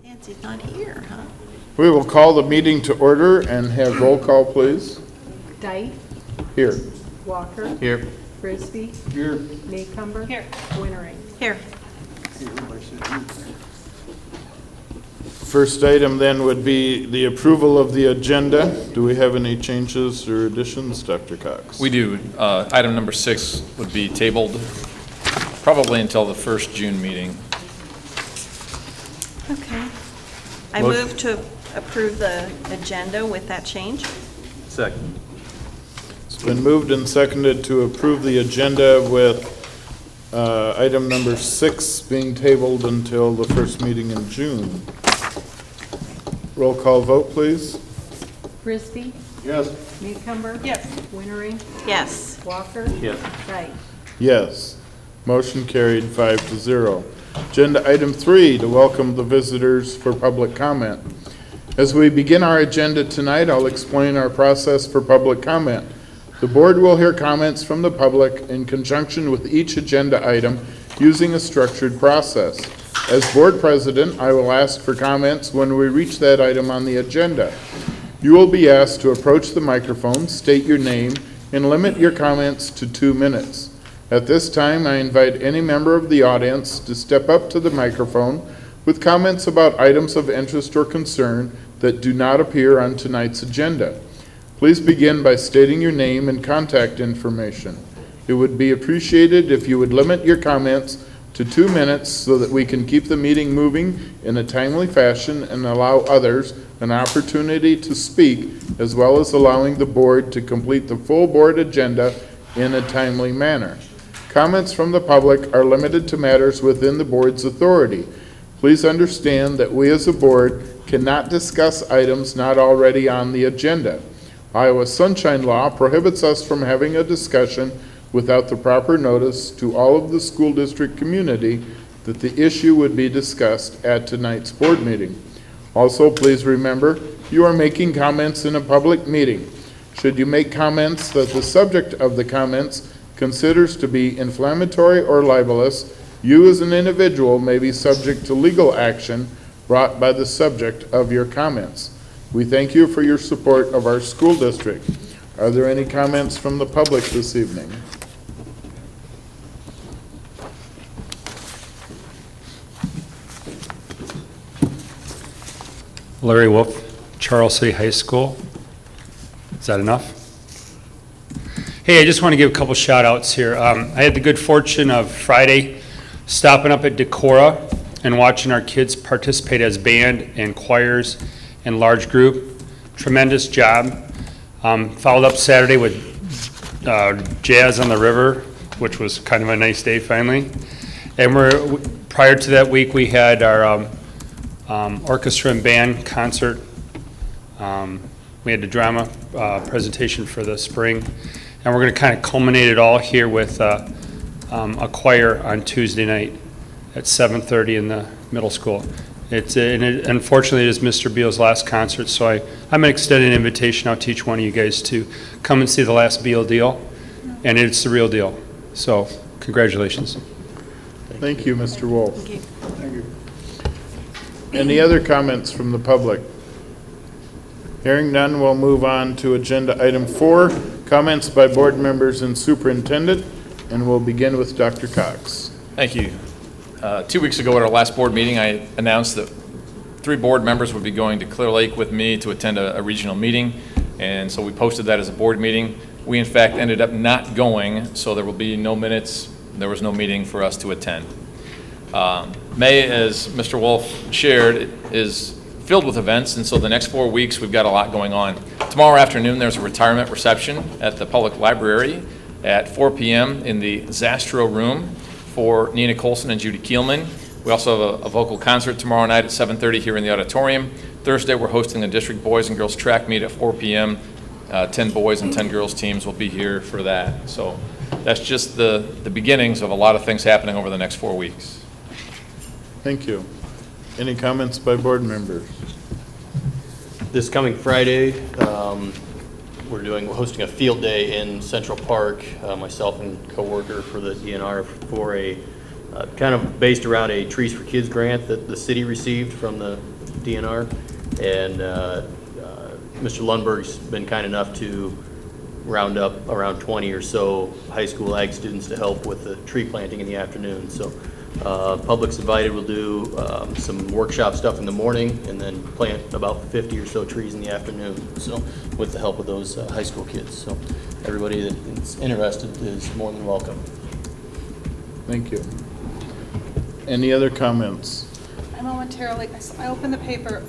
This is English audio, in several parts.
Nancy's not here, huh? We will call the meeting to order and have roll call, please. Dyke, Here. Walker, Here. Frisbee, Here. Maycumber, Here. Wintering. Here. First item then would be the approval of the agenda. Do we have any changes or additions, Dr. Cox? We do. Item number 6 would be tabled probably until the first June meeting. Okay. I Motion. move to approve the agenda with that change. Second. It's been moved and seconded to approve the agenda with item number 6 being tabled until the first meeting in June. Roll call vote, please. Frisbee, Yes. Maycumber. Yes. Wintering, Yes. Walker. Yes. Dyke. Yes. Motion carried 5-0. Agenda item 3, to welcome the visitors for public comment. As we begin our agenda tonight, I'll explain our process for public comment. The board will hear comments from the public in conjunction with each agenda item using a structured process. As board president, I will ask for comments when we reach that item on the agenda. You will be asked to approach the microphone, state your name, and limit your comments to 2 minutes. At this time, I invite any member of the audience to step up to the microphone with comments about items of interest or concern that do not appear on tonight's agenda. Please begin by stating your name and contact information. It would be appreciated if you would limit your comments to 2 minutes so that we can keep the meeting moving in a timely fashion and allow others an opportunity to speak, as well as allowing the board to complete the full board agenda in a timely manner. Comments from the public are limited to matters within the board's authority. Please understand that we as a board cannot discuss items not already on the agenda. Iowa Sunshine Law prohibits us from having a discussion without the proper notice to all of the school district community that the issue would be discussed at tonight's board meeting. Also, please remember, you are making comments in a public meeting. Should you make comments that the subject of the comments considers to be inflammatory or libelous, you as an individual may be subject to legal action brought by the subject of your comments. We thank you for your support of our school district. Are there any comments from the public this evening? Larry Wolf, Charles City High School. Is that enough? Hey, I just want to give a couple shout outs here. I had the good fortune of Friday stopping up at Decorah and watching our kids participate as band and choirs and large group. Tremendous job. Followed up Saturday with Jazz on the River, which was kind of a nice day finally. And prior to that week, we had our orchestra and band concert. We had the drama presentation for the spring. And we're going to kind of culminate it all here with a choir on Tuesday night at 7:30 in the middle school. Unfortunately, it is Mr. Beal's last concert, so I'm going to extend an invitation out to each one of you guys to come and see the last Beal deal, and it's the real deal. So, congratulations. Thank you, Mr. Wolf. Thank you. Thank you. Any other comments from the public? Hearing none, we'll move on to agenda item 4, comments by board members and superintendent, and we'll begin with Dr. Cox. Thank you. 2 weeks ago at our last board meeting, I announced that 3 board members would be going to Clear Lake with me to attend a regional meeting, and so we posted that as a board meeting. We, in fact, ended up not going, so there will be no minutes. There was no meeting for us to attend. May, as Mr. Wolf shared, is filled with events, and so the next 4 weeks we've got a lot going on. Tomorrow afternoon there's a retirement reception at the public library at 4 p.m. in the Zastro room for Nina Colson and Judy Kielman. We also have a vocal concert tomorrow night at 7:30 here in the auditorium. Thursday we're hosting the district boys and girls track meet at 4 p.m. 10 boys and 10 girls teams will be here for that. So that's just the beginnings of a lot of things happening over the next 4 weeks. Thank you. Any comments by board members? This coming Friday, we're hosting a field day in Central Park, myself and coworker for the DNR, for a kind of based around a Trees for Kids grant that the city received from the DNR. And Mr. Lundberg's been kind enough to round up around 20 or so high school ag students to help with the tree planting in the afternoon. So public's invited. We'll do some workshop stuff in the morning and then plant about 50 or so trees in the afternoon. So with the help of those high school kids. So everybody that's interested is more than welcome. Thank you. Any other comments? I momentarily, I opened the paper.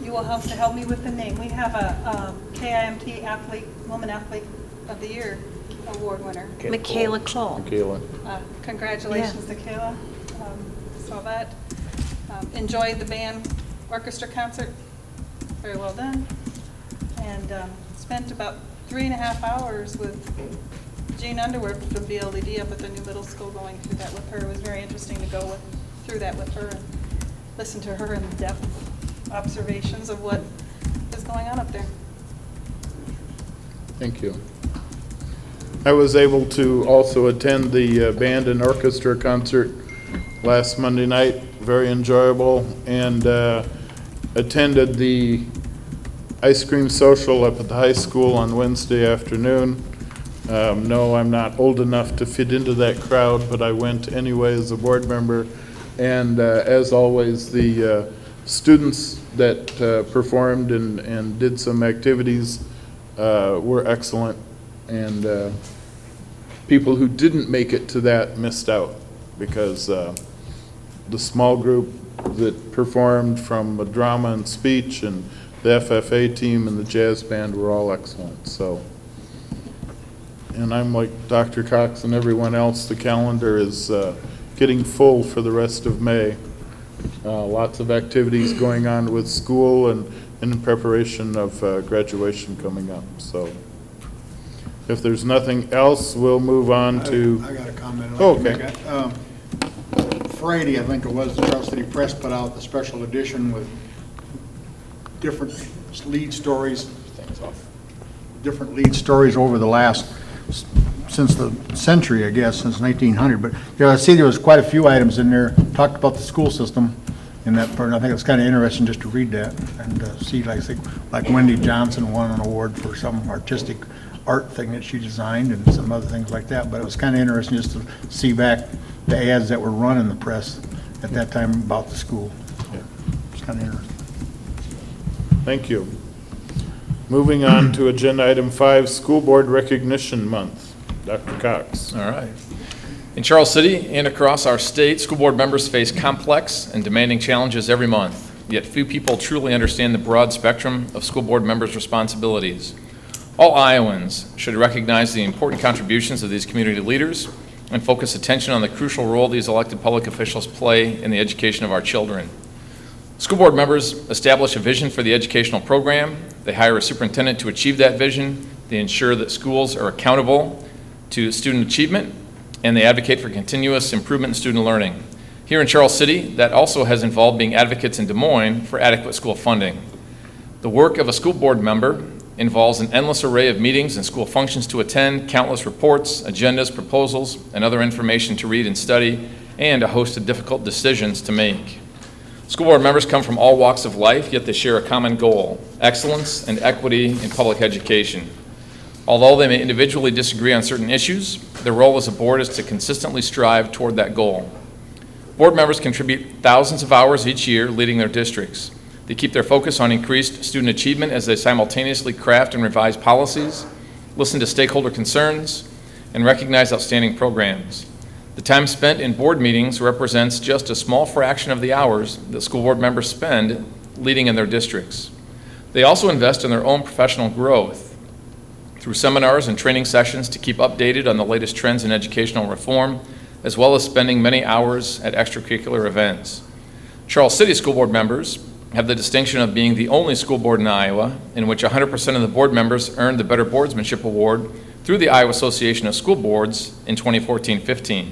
You will have to help me with the name. We have a KIMT athlete, Woman Athlete of the Year award winner. Michaela Cole. Michaela. Congratulations to Kayla. Saw that. Enjoyed the band orchestra concert. Very well done. And spent about 3.5 hours with Jean Underwood from BLED up at the new middle school going through that with her. It was very interesting to go through that with her and listen to her in-depth observations of what is going on up there. Thank you. I was able to also attend the band and orchestra concert last Monday night. Very enjoyable, and attended the ice cream social up at the high school on Wednesday afternoon. No, I'm not old enough to fit into that crowd, but I went anyway as a board member. And as always, the students that performed and did some activities were excellent. And people who didn't make it to that missed out, because the small group that performed from drama and speech and the FFA team and the jazz band were all excellent. So, and I'm like Dr. Cox and everyone else, the calendar is getting full for the rest of May. Lots of activities going on with school and in preparation of graduation coming up. So if there's nothing else, we'll move on to... I got a comment. Oh, okay. Friday, I think it was, the Charles City Press put out the special edition with different lead stories, over the last, since the century, I guess, since 1900. But I see there was quite a few items in there, talked about the school system in that part. I think it's kind of interesting just to read that and see, like Wendy Johnson won an award for some artistic art thing that she designed and some other things like that. But it was kind of interesting just to see back the ads that were run in the press at that time about the school. It's kind of interesting. Thank you. Moving on to agenda item 5, School Board Recognition Month. Dr. Cox. All right. In Charles City and across our state, school board members face complex and demanding challenges every month, yet few people truly understand the broad spectrum of school board members' responsibilities. All Iowans should recognize the important contributions of these community leaders and focus attention on the crucial role these elected public officials play in the education of our children. School board members establish a vision for the educational program. They hire a superintendent to achieve that vision. They ensure that schools are accountable to student achievement, and they advocate for continuous improvement in student learning. Here in Charles City, that also has involved being advocates in Des Moines for adequate school funding. The work of a school board member involves an endless array of meetings and school functions to attend, countless reports, agendas, proposals, and other information to read and study, and a host of difficult decisions to make. School board members come from all walks of life, yet they share a common goal: excellence and equity in public education. Although they may individually disagree on certain issues, their role as a board is to consistently strive toward that goal. Board members contribute thousands of hours each year leading their districts. They keep their focus on increased student achievement as they simultaneously craft and revise policies, listen to stakeholder concerns, and recognize outstanding programs. The time spent in board meetings represents just a small fraction of the hours that school board members spend leading in their districts. They also invest in their own professional growth through seminars and training sessions to keep updated on the latest trends in educational reform, as well as spending many hours at extracurricular events. Charles City school board members have the distinction of being the only school board in Iowa in which 100% of the board members earned the Better Boardsmanship Award through the Iowa Association of School Boards in 2014-15.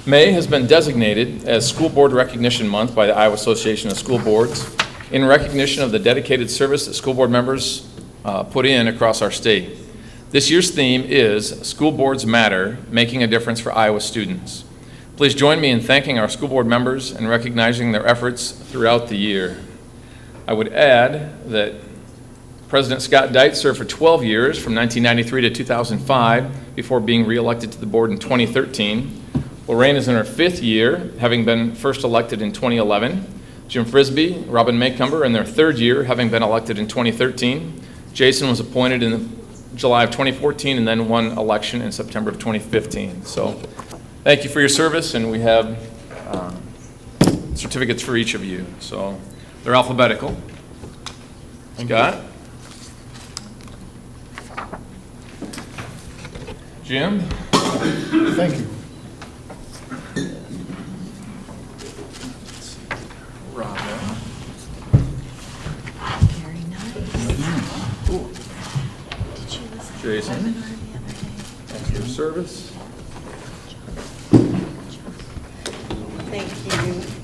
May has been designated as School Board Recognition Month by the Iowa Association of School Boards in recognition of the dedicated service that school board members put in across our state. This year's theme is School Boards Matter, Making a Difference for Iowa Students. Please join me in thanking our school board members and recognizing their efforts throughout the year. I would add that President Scott Dite served for 12 years, from 1993 to 2005, before being reelected to the board in 2013. Lorraine is in her 5th year, having been first elected in 2011. Jim Frisbee, Robin Maycumber in their 3rd year, having been elected in 2013. Jason was appointed in July of 2014 and then won election in September of 2015. So thank you for your service, and we have certificates for each of you. So they're alphabetical. Scott? Jim? Thank you. Robin? Very nice. Did you listen to the Jason? webinar the other day? Thank you for your service. Thank you.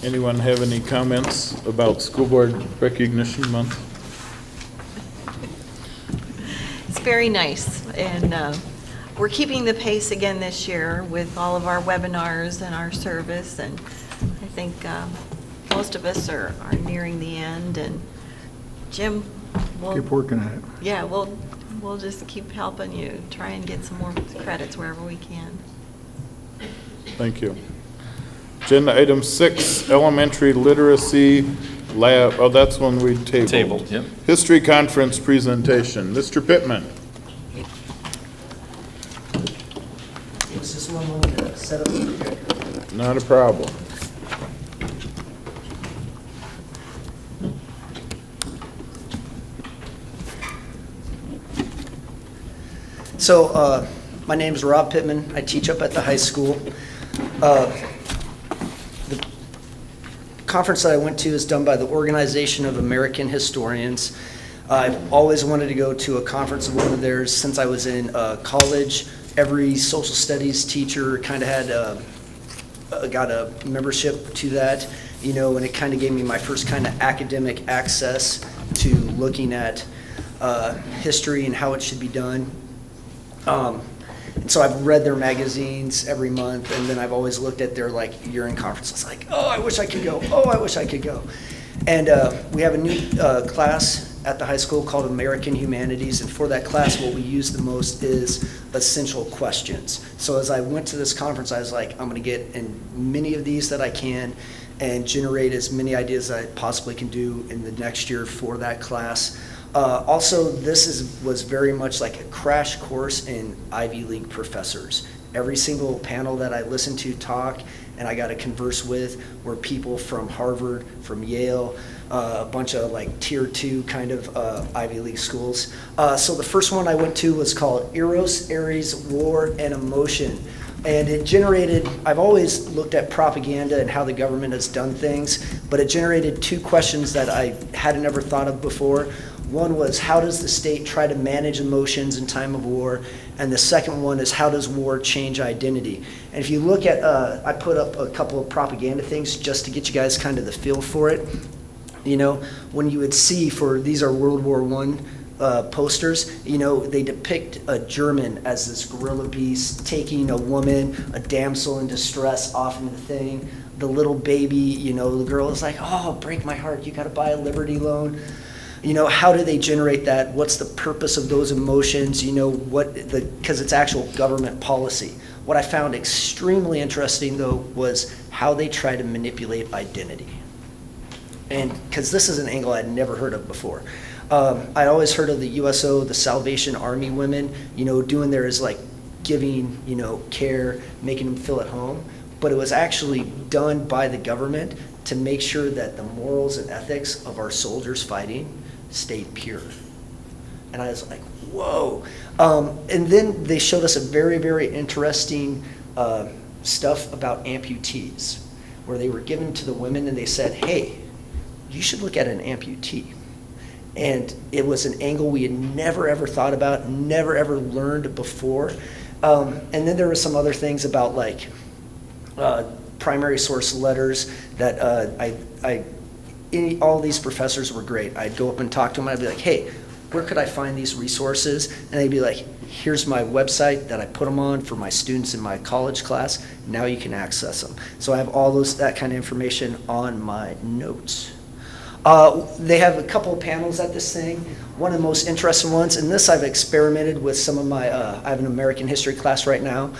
Anyone have any comments about School Board Recognition Month? It's very nice, and we're keeping the pace again this year with all of our webinars and our service, and I think most of us are nearing the end, and Jim, Keep working at it. yeah, we'll just keep helping you, try and get some more credits wherever we can. Thank you. Agenda item 6, elementary literacy lab, oh, that's one we tabled. Tabled, yep. History conference presentation. Mr. Pittman. It was just one moment to set up the projector. Not a problem. So, my name is Rob Pittman. I teach up at the high school. The conference that I went to is done by the Organization of American Historians. I've always wanted to go to a conference of one of theirs since I was in college. Every social studies teacher kind of had got a membership to that, you know, and it kind of gave me my first kind of academic access to looking at history and how it should be done. And so I've read their magazines every month, and then I've always looked at their like year-end conferences like, oh, I wish I could go. Oh, I wish I could go. And we have a new class at the high school called American Humanities, and for that class, what we use the most is essential questions. So as I went to this conference, I was like, I'm going to get in many of these that I can and generate as many ideas as I possibly can do in the next year for that class. Also, this was very much like a crash course in Ivy League professors. Every single panel that I listened to talk and I got to converse with were people from Harvard, from Yale, a bunch of like tier 2 kind of Ivy League schools. So the first one I went to was called Eros, Ares, War, and Emotion. And it generated, I've always looked at propaganda and how the government has done things, but it generated 2 questions that I hadn't ever thought of before. One was, how does the state try to manage emotions in time of war? And the second one is, how does war change identity? And if you look at, I put up a couple of propaganda things just to get you guys kind of the feel for it. You know, when you would see these are World War I posters, you know, they depict a German as this guerrilla beast taking a woman, a damsel in distress off into the thing. The little baby, you know, the girl is like, oh, break my heart, you gotta buy a Liberty loan. You know, how do they generate that? What's the purpose of those emotions? You know, because it's actual government policy. What I found extremely interesting, though, was how they try to manipulate identity. And because this is an angle I'd never heard of before. I always heard of the USO, the Salvation Army women, you know, doing theirs like giving, you know, care, making them feel at home. But it was actually done by the government to make sure that the morals and ethics of our soldiers fighting stayed pure. And I was like, whoa. And then they showed us a very, very interesting stuff about amputees, where they were given to the women and they said, hey, you should look at an amputee. And it was an angle we had never ever thought about, never ever learned before. And then there were some other things about like primary source letters that all these professors were great. I'd go up and talk to them. I'd be like, hey, where could I find these resources? And they'd be like, here's my website that I put them on for my students in my college class. Now you can access them. So I have all that kind of information on my notes. They have a couple of panels at this thing. One of the most interesting ones, and this I've experimented with some of my, I have an American history class right now,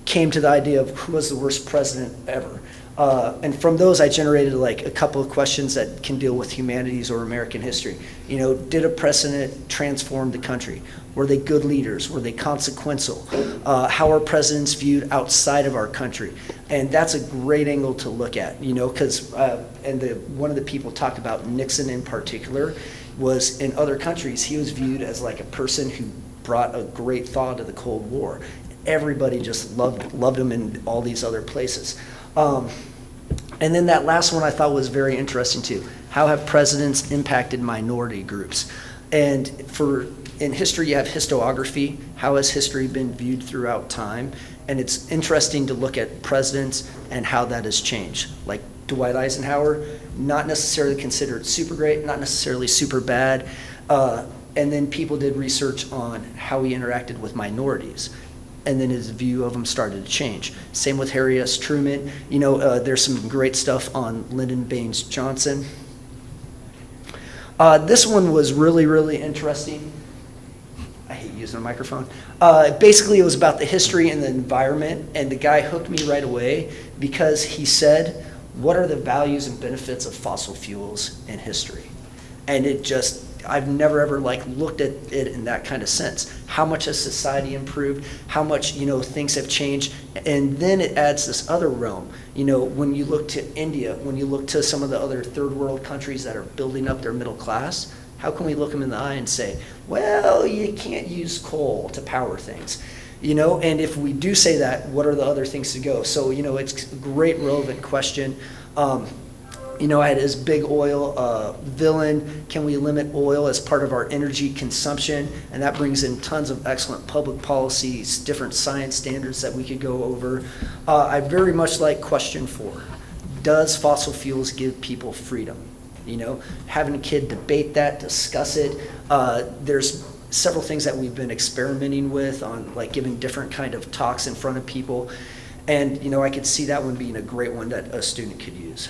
came to the idea of who was the worst president ever. And from those, I generated like a couple of questions that can deal with humanities or American history. You know, did a president transform the country? Were they good leaders? Were they consequential? How are presidents viewed outside of our country? And that's a great angle to look at, you know, because, one of the people talked about Nixon in particular was in other countries, he was viewed as like a person who brought a great thought to the Cold War. Everybody just loved him in all these other places. And then that last one I thought was very interesting too. How have presidents impacted minority groups? And in history, you have historiography. How has history been viewed throughout time? And it's interesting to look at presidents and how that has changed. Like Dwight Eisenhower, not necessarily considered super great, not necessarily super bad. And then people did research on how he interacted with minorities. And then his view of them started to change. Same with Harry S. Truman. You know, there's some great stuff on Lyndon Baines Johnson. This one was really, really interesting. I hate using a microphone. Basically, it was about the history and the environment, and the guy hooked me right away because he said, what are the values and benefits of fossil fuels in history? And it just, I've never ever like looked at it in that kind of sense. How much has society improved? How much, you know, things have changed? And then it adds this other realm. You know, when you look to India, when you look to some of the other third world countries that are building up their middle class, how can we look them in the eye and say, well, you can't use coal to power things? You know, and if we do say that, what are the other things to go? So, you know, it's a great relevant question. You know, I had this big oil villain. Can we limit oil as part of our energy consumption? And that brings in tons of excellent public policies, different science standards that we could go over. I very much like question 4. Does fossil fuels give people freedom? You know, having a kid debate that, discuss it. There's several things that we've been experimenting with on like giving different kind of talks in front of people. And, you know, I could see that one being a great one that a student could use.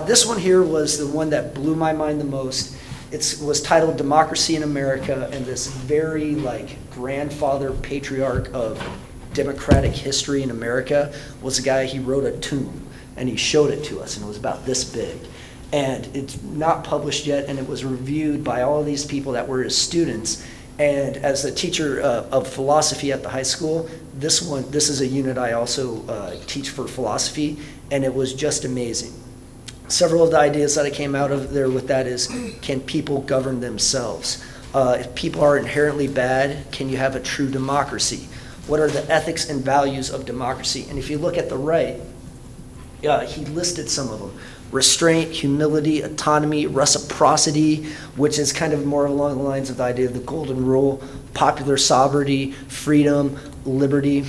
This one here was the one that blew my mind the most. It was titled Democracy in America, and this very like grandfather patriarch of democratic history in America was a guy, he wrote a tome and he showed it to us and it was about this big. And it's not published yet, and it was reviewed by all of these people that were his students. And as a teacher of philosophy at the high school, this is a unit I also teach for philosophy, and it was just amazing. Several of the ideas that I came out of there with that is, can people govern themselves? If people are inherently bad, can you have a true democracy? What are the ethics and values of democracy? And if you look at the right, he listed some of them. Restraint, humility, autonomy, reciprocity, which is kind of more along the lines of the idea of the golden rule, popular sovereignty, freedom, liberty.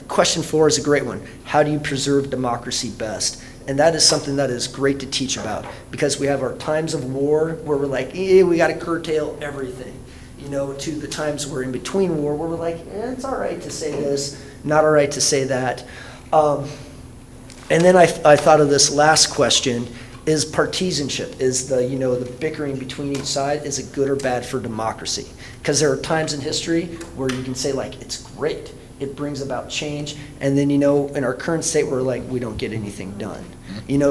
Question 4 is a great one. How do you preserve democracy best? And that is something that is great to teach about, because we have our times of war where we're like, we got to curtail everything, you know, to the times we're in between war where we're like, it's all right to say this, not all right to say that. And then I thought of this last question, is partisanship, is the bickering between each side, is it good or bad for democracy? Because there are times in history where you can say like, it's great, it brings about change, and then, in our current state, we're like, we don't get anything done.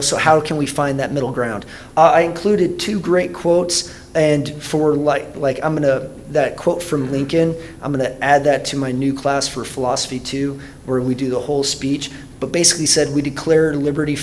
So how can we find that middle ground? I included 2 great quotes, and for that quote from Lincoln, I'm gonna add that to my new class for philosophy 2, where we do the whole speech. But basically said, we declare liberty,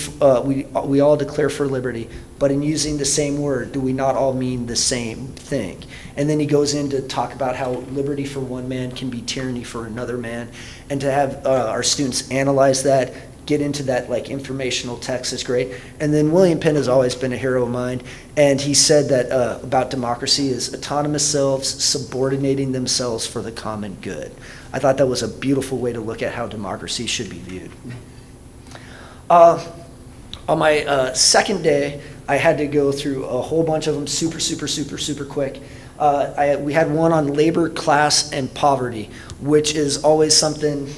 we all declare for liberty, but in using the same word, do we not all mean the same thing? And then he goes in to talk about how liberty for one man can be tyranny for another man, and to have our students analyze that, get into that like informational text is great. And then William Penn has always been a hero of mine, and he said that about democracy is autonomous selves subordinating themselves for the common good. I thought that was a beautiful way to look at how democracy should be viewed. On my second day, I had to go through a whole bunch of them super quick. We had one on labor, class, and poverty, which is always something,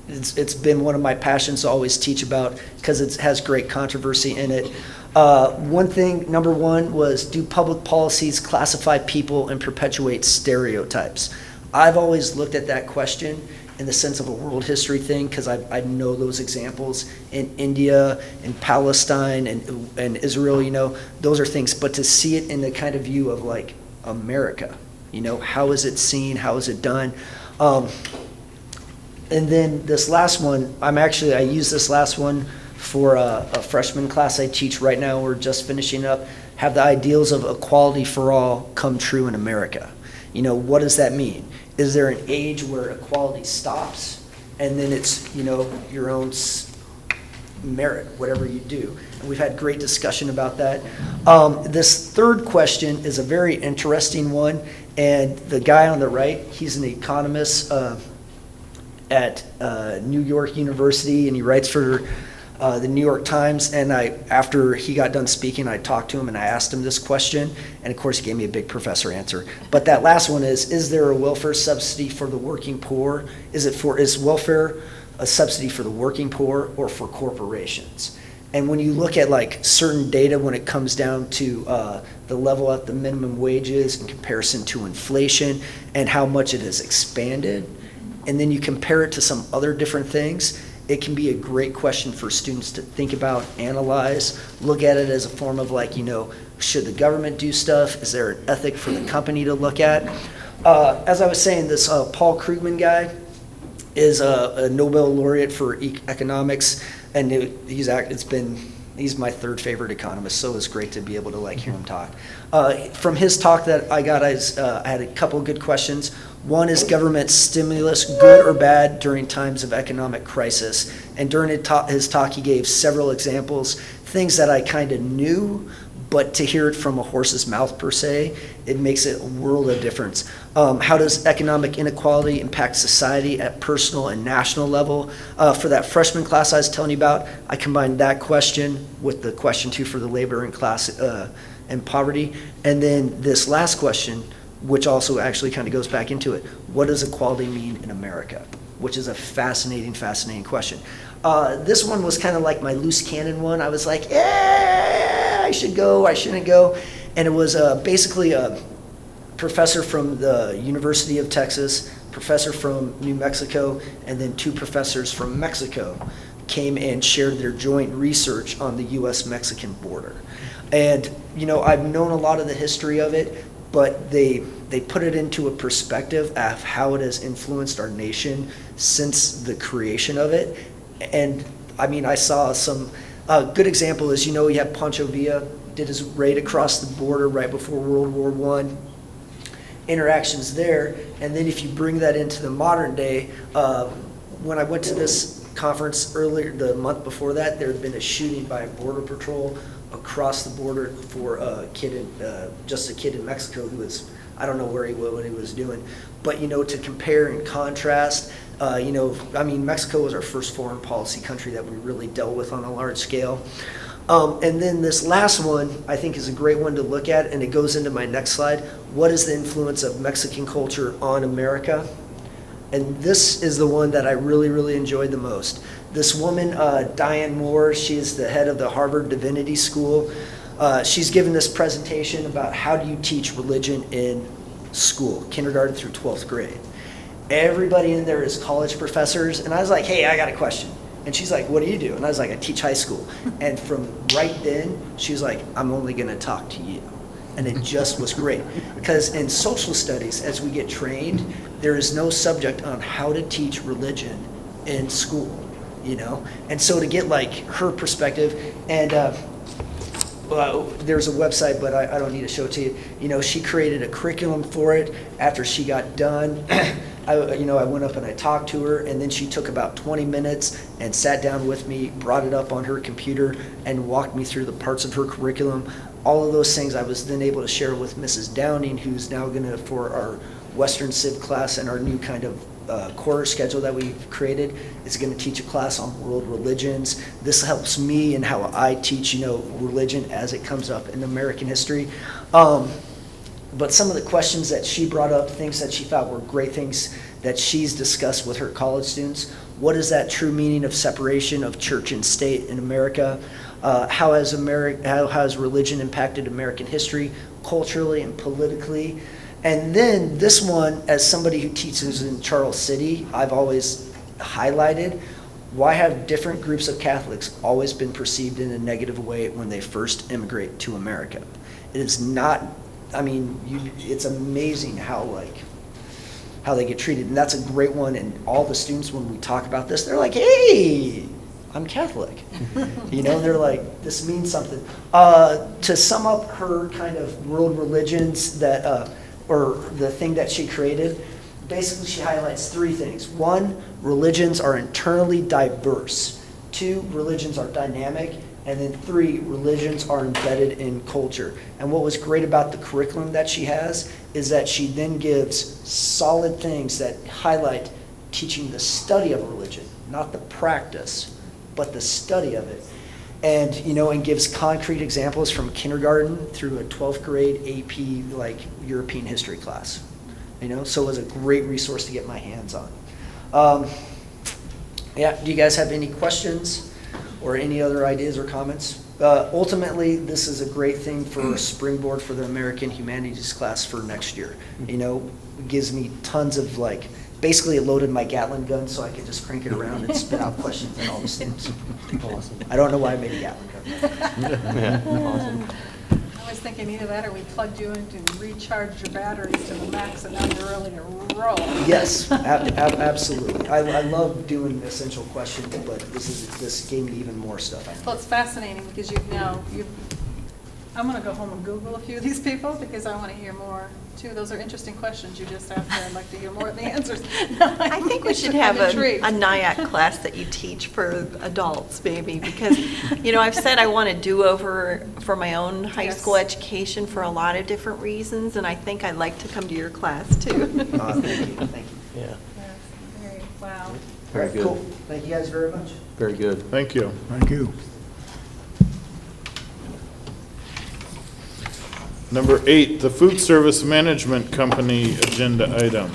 it's been one of my passions to always teach about because it has great controversy in it. One thing, number one, was do public policies classify people and perpetuate stereotypes? I've always looked at that question in the sense of a world history thing, because I know those examples in India, in Palestine, and Israel, you know, those are things. But to see it in the kind of view of like America, you know, how is it seen, how is it done? And then this last one, I use this last one for a freshman class I teach right now. We're just finishing up. Have the ideals of equality for all come true in America? You know, what does that mean? Is there an age where equality stops and then it's, you know, your own merit, whatever you do? And we've had great discussion about that. This third question is a very interesting one, and the guy on the right, he's an economist at New York University, and he writes for the New York Times. And after he got done speaking, I talked to him and I asked him this question, and of course he gave me a big professor answer. But that last one is there a welfare subsidy for the working poor? Is welfare a subsidy for the working poor or for corporations? And when you look at like certain data when it comes down to the level at the minimum wages in comparison to inflation and how much it has expanded, and then you compare it to some other different things, it can be a great question for students to think about, analyze, look at it as a form of like, you know, should the government do stuff? Is there an ethic for the company to look at? As I was saying, this Paul Krugman guy is a Nobel laureate for economics, and he's my third favorite economist, so it's great to be able to like hear him talk. From his talk that I got, I had a couple of good questions. One is government stimulus good or bad during times of economic crisis? And during his talk, he gave several examples, things that I kind of knew, but to hear it from a horse's mouth per se, it makes it a world of difference. How does economic inequality impact society at personal and national level? For that freshman class I was telling you about, I combined that question with the question two for the labor and class and poverty. And then this last question, which also actually kind of goes back into it. What does equality mean in America? Which is a fascinating question. This one was kind of like my loose cannon one. I was like, yeah, I should go, I shouldn't go. And it was basically a professor from the University of Texas, professor from New Mexico, and then two professors from Mexico came and shared their joint research on the U.S.-Mexican border. And, you know, I've known a lot of the history of it, but they put it into a perspective of how it has influenced our nation since the creation of it. And I mean, I saw some good example is, you know, you have Pancho Villa did his raid across the border right before World War I, interactions there. And then if you bring that into the modern day, when I went to this conference earlier, the month before that, there had been a shooting by Border Patrol across the border for a kid in Mexico who was, I don't know what he was doing, but you know, to compare and contrast, you know, I mean, Mexico was our first foreign policy country that we really dealt with on a large scale. And then this last one, I think, is a great one to look at, and it goes into my next slide. What is the influence of Mexican culture on America? And this is the one that I really, really enjoyed the most. This woman, Diane Moore, she is the head of the Harvard Divinity School. She's given this presentation about how do you teach religion in school, kindergarten through 12th grade. Everybody in there is college professors, and I was like, hey, I got a question. And she's like, what do you do? And I was like, I teach high school. And from right then, she was like, I'm only gonna talk to you. And it just was great. Because in social studies, as we get trained, there is no subject on how to teach religion in school, you know? And so to get like her perspective, and there's a website, but I don't need to show it to you. You know, she created a curriculum for it after she got done. I went up and I talked to her, and then she took about 20 minutes and sat down with me, brought it up on her computer, and walked me through the parts of her curriculum. All of those things I was then able to share with Mrs. Downing, who's now gonna, for our Western Civ class and our new kind of quarter schedule that we've created, is going to teach a class on world religions. This helps me in how I teach, religion as it comes up in American history. But some of the questions that she brought up, things that she thought were great things that she's discussed with her college students. What is that true meaning of separation of church and state in America? How has religion impacted American history, culturally and politically? And then this one, as somebody who teaches in Charles City, I've always highlighted, why have different groups of Catholics always been perceived in a negative way when they first immigrate to America? It is not, it's amazing how they get treated. And that's a great one. And all the students, when we talk about this, they're like, hey, I'm Catholic. They're like, this means something. To sum up her kind of world religions that, or the thing that she created, basically she highlights three things. One, religions are internally diverse. Two, religions are dynamic. And then three, religions are embedded in culture. And what was great about the curriculum that she has is that she then gives solid things that highlight teaching the study of religion, not the practice, but the study of it. And, and gives concrete examples from kindergarten through a 12th grade AP, like European history class. So it was a great resource to get my hands on. Do you guys have any questions or any other ideas or comments? Ultimately, this is a great thing for a springboard for the American Humanities class for next year. It gives me tons of basically it loaded my Gatling gun so I could just crank it around and spit out questions and all those things. Awesome. I don't know why I made a Gatling gun. Yeah, awesome. I was thinking either that or we plugged you in to recharge your batteries to the max and now you're ready to roll. Yes, absolutely. I love doing essential questions, but this gave me even more stuff. Well, it's fascinating because I'm going to go home and Google a few of these people because I want to hear more too. Those are interesting questions you just asked. I'd like to hear more of the answers. I think we should have I'm a intrigued. NIAC class that you teach for adults, maybe, because, I've said I want to do over for my own high Yes. school education for a lot of different reasons, and I think I'd like to come to your class, too. Thank you. Yeah, Very, wow. very good. Cool. Thank you guys very much. Very good. Thank you. Thank you. Number 8, the Food Service Management Company agenda item.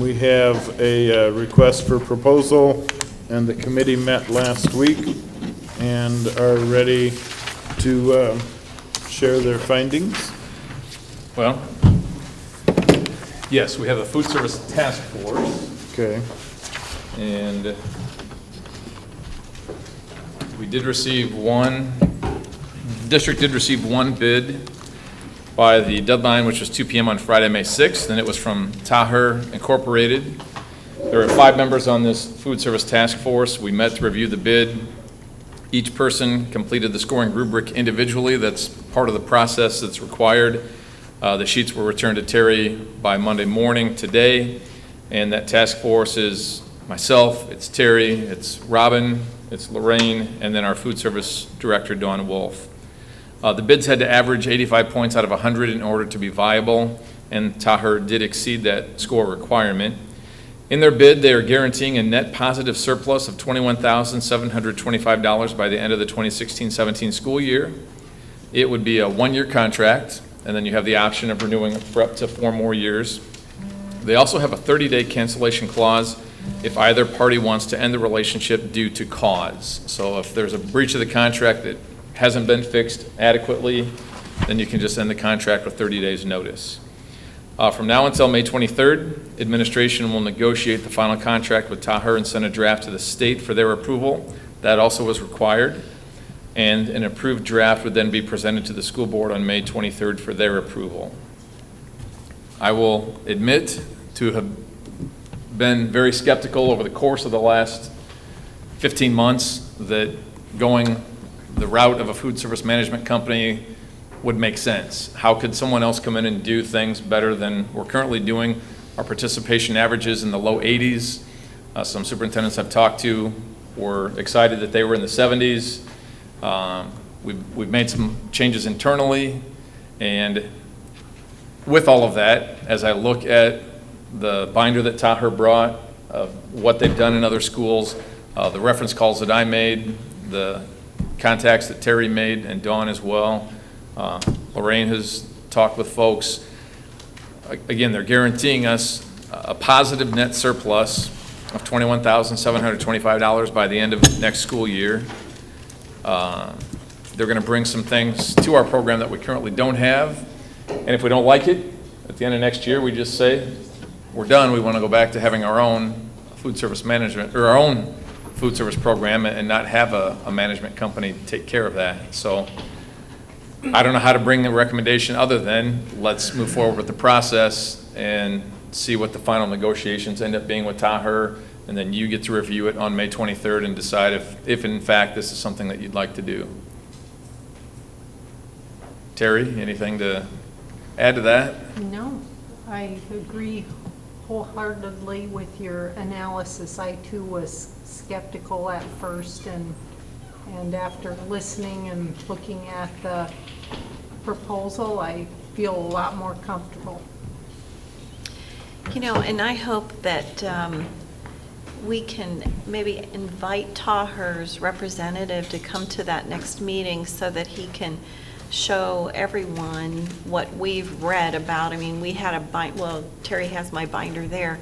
We have a request for proposal, and the committee met last week and are ready to share their findings. Well, yes, we have a food service task force, Okay. and we did receive the district did receive one bid by the deadline, which was 2 p.m. on Friday, May 6th, and it was from Taher Incorporated. There are 5 members on this food service task force. We met to review the bid. Each person completed the scoring rubric individually. That's part of the process that's required. The sheets were returned to Terry by Monday morning today, and that task force is myself, it's Terry, it's Robin, it's Lorraine, and then our food service director, Dawn Wolf. The bids had to average 85 points out of 100 in order to be viable, and Taher did exceed that score requirement. In their bid, they are guaranteeing a net positive surplus of $21,725 by the end of the 2016-17 school year. It would be a 1-year contract, and then you have the option of renewing it for up to 4 more years. They also have a 30-day cancellation clause if either party wants to end the relationship due to cause. So if there's a breach of the contract that hasn't been fixed adequately, then you can just end the contract with 30 days notice. From now until May 23rd, administration will negotiate the final contract with Taher and send a draft to the state for their approval. That also was required. And an approved draft would then be presented to the school board on May 23rd for their approval. I will admit to have been very skeptical over the course of the last 15 months that going the route of a food service management company would make sense. How could someone else come in and do things better than we're currently doing Our participation averages in the low 80s. Some superintendents I've talked to were excited that they were in the 70s. We've made some changes internally, and with all of that, as I look at the binder that Taher brought of what they've done in other schools, the reference calls that I made, the contacts that Terry made and Dawn as well, Lorraine has talked with folks. Again, they're guaranteeing us a positive net surplus of $21,725 by the end of next school year. They're going to bring some things to our program that we currently don't have, and if we don't like it, at the end of next year, we just say, we're done, we want to go back to having our own food service management, or our own food service program, and not have a management company take care of that. So I don't know how to bring the recommendation other than let's move forward with the process and see what the final negotiations end up being with Taher, and then you get to review it on May 23rd and decide if in fact this is something that you'd like to do. Terry, anything to add to that? No, I agree wholeheartedly with your analysis. I too was skeptical at first, and after listening and looking at the proposal, I feel a lot more comfortable. You know, and I hope that we can maybe invite Taher's representative to come to that next meeting so that he can show everyone what we've read about. I mean, we had well, Terry has my binder there,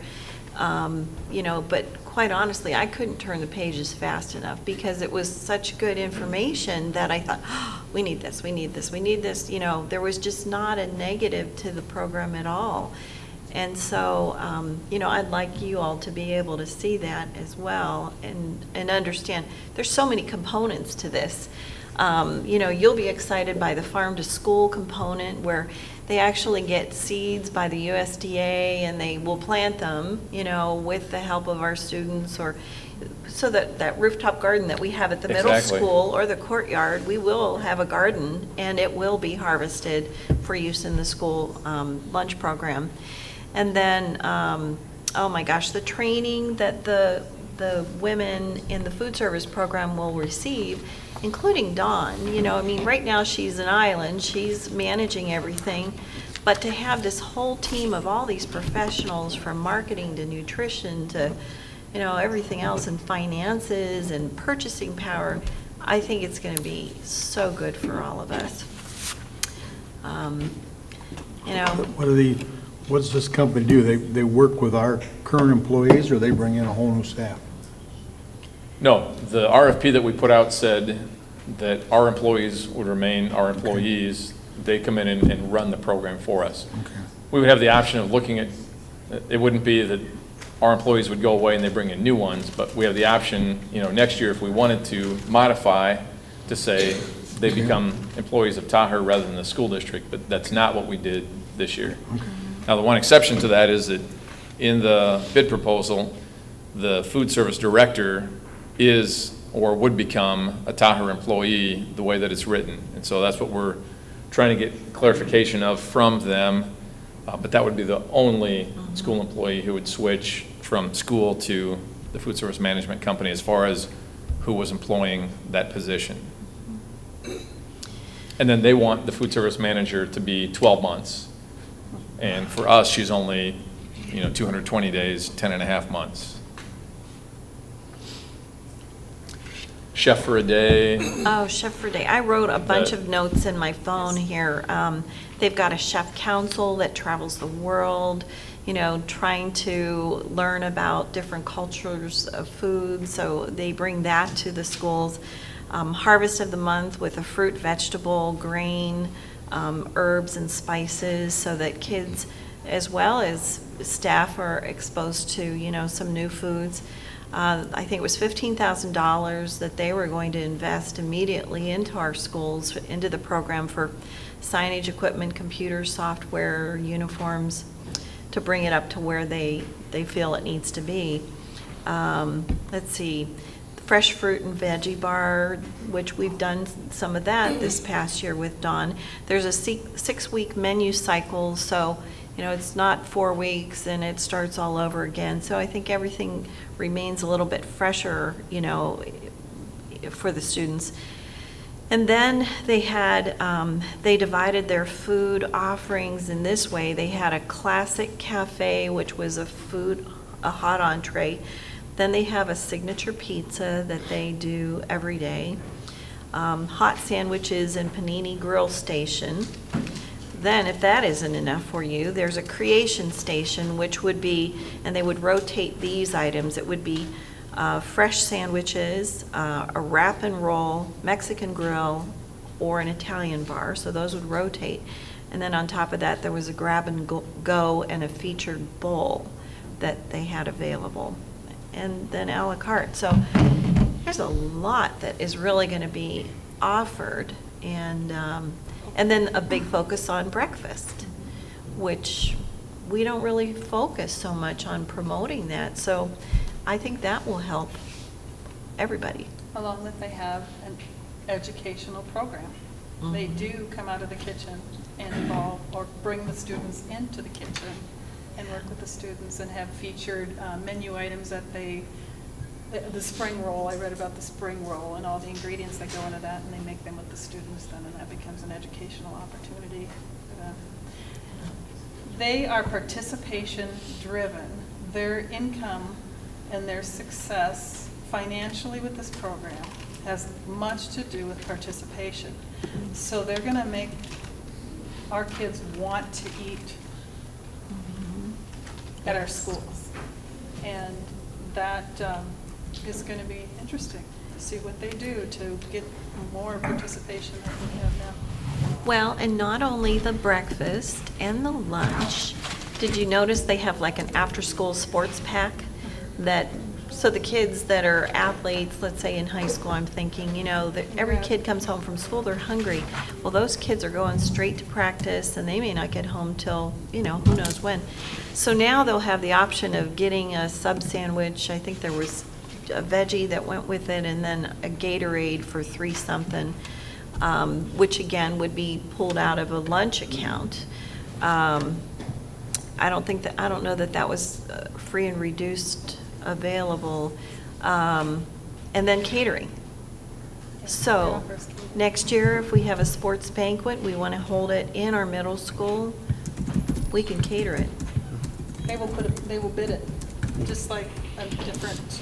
you know, but quite honestly, I couldn't turn the pages fast enough because it was such good information that I thought, oh, we need this, we need this, we need this. You know, there was just not a negative to the program at all. And so, you know, I'd like you all to be able to see that as well and understand there's so many components to this. You know, you'll be excited by the farm to school component where they actually get seeds by the USDA and they will plant them, you know, with the help of our students, or so that rooftop garden that we have at the middle Exactly. school or the courtyard, we will have a garden and it will be harvested for use in the school lunch program. And then, oh my gosh, the training that the women in the food service program will receive, including Dawn. You know, I mean, right now she's an island, she's managing everything, but to have this whole team of all these professionals from marketing to nutrition to, you know, everything else, and finances and purchasing power, I think it's going to be so good for all of us. You know, What does this company do? They work with our current employees, or they bring in a whole new staff? No, the RFP that we put out said that our employees would remain our employees. They come in and run the program for us. Okay. We would have the option of looking at, it wouldn't be that our employees would go away and they bring in new ones, but we have the option, you know, next year if we wanted to modify to say they become employees of Taher rather than the school district, but that's not what we did this year. Okay. Now, the one exception to that is that in the bid proposal, the food service director is or would become a Taher employee the way that it's written. And so that's what we're trying to get clarification of from them. But that would be the only school employee who would switch from school to the food service management company as far as who was employing that position. And then they want the food service manager to be 12 months. And for us, she's only, you know, 220 days, 10 and a half months. Chef for a day. oh, Chef for a Day. I wrote a bunch That- of notes in my phone here. They've got a chef council that travels the world, you know, trying to learn about different cultures of food, so they bring that to the schools. Harvest of the month with a fruit, vegetable, grain, herbs and spices, so that kids as well as staff are exposed to, you know, some new foods. I think it was $15,000 that they were going to invest immediately into our schools, into the program for signage, equipment, computers, software, uniforms, to bring it up to where they feel it needs to be. Let's see, fresh fruit and veggie bar, which we've done some of that this past year with Dawn. There's a 6-week menu cycle, so You know, it's not 4 weeks and it starts all over again. So I think everything remains a little bit fresher, you know, for the students. And then they had, they divided their food offerings in this way. They had a classic cafe, which was a hot entree. Then they have a signature pizza that they do every day. Hot sandwiches and panini grill station. Then, if that isn't enough for you, there's a creation station, which would be, and they would rotate these items. It would be fresh sandwiches, a wrap and roll, Mexican grill, or an Italian bar, so those would rotate. And then on top of that, there was a grab and go and a featured bowl that they had available. And then a la carte. So there's a lot that is really going to be offered. And then a big focus on breakfast, which we don't really focus so much on promoting that. So I think that will help everybody. Along with they have an educational program. They do come out of the kitchen and involve or bring the students into the kitchen and work with the students and have featured menu items that the spring roll, I read about the spring roll and all the ingredients that go into that, and they make them with the students then, and that becomes an educational opportunity for them. They are participation driven. Their income and their success financially with this program has much to do with participation. So they're going to make our kids want to eat at our schools. And that is going to be interesting to see what they do to get more participation than we have now. Well, and not only the breakfast and the lunch, did you notice they have like an after-school sports pack that, so the kids that are athletes, let's say in high school, I'm thinking, you know, that every kid comes home from school, they're hungry. Well, those kids are going straight to practice and they may not get home till, you know, who knows when. So now they'll have the option of getting a sub sandwich. I think there was a veggie that went with it, and then a Gatorade for $3 something, which again would be pulled out of a lunch account. I don't know that that was free and reduced available, and then catering. So next year, if we have a sports banquet, we want to hold it in our middle school, we can cater it. They will bid it, just like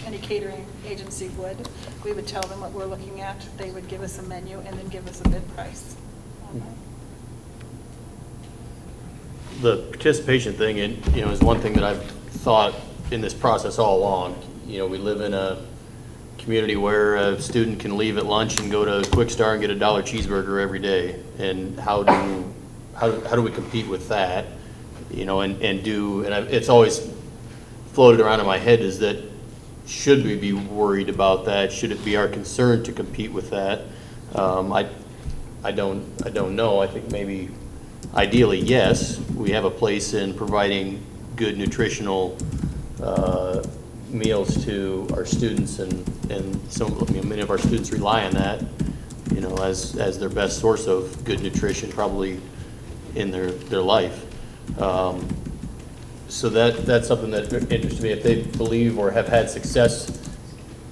any catering agency would. We would tell them what we're looking at, they would give us a menu and then give us a bid price. The participation thing, is one thing that I've thought in this process all along. You know, we live in a community where a student can leave at lunch and go to Quick Star and get a $1 cheeseburger every day. And how do we compete with that? You know, it's always floated around in my head is that, should we be worried about that? Should it be our concern to compete with that? I don't know. I think maybe ideally, yes, we have a place in providing good nutritional meals to our students, and many of our students rely on that, you know, as their best source of good nutrition probably in their life. So that's something that interests me. If they believe or have had success,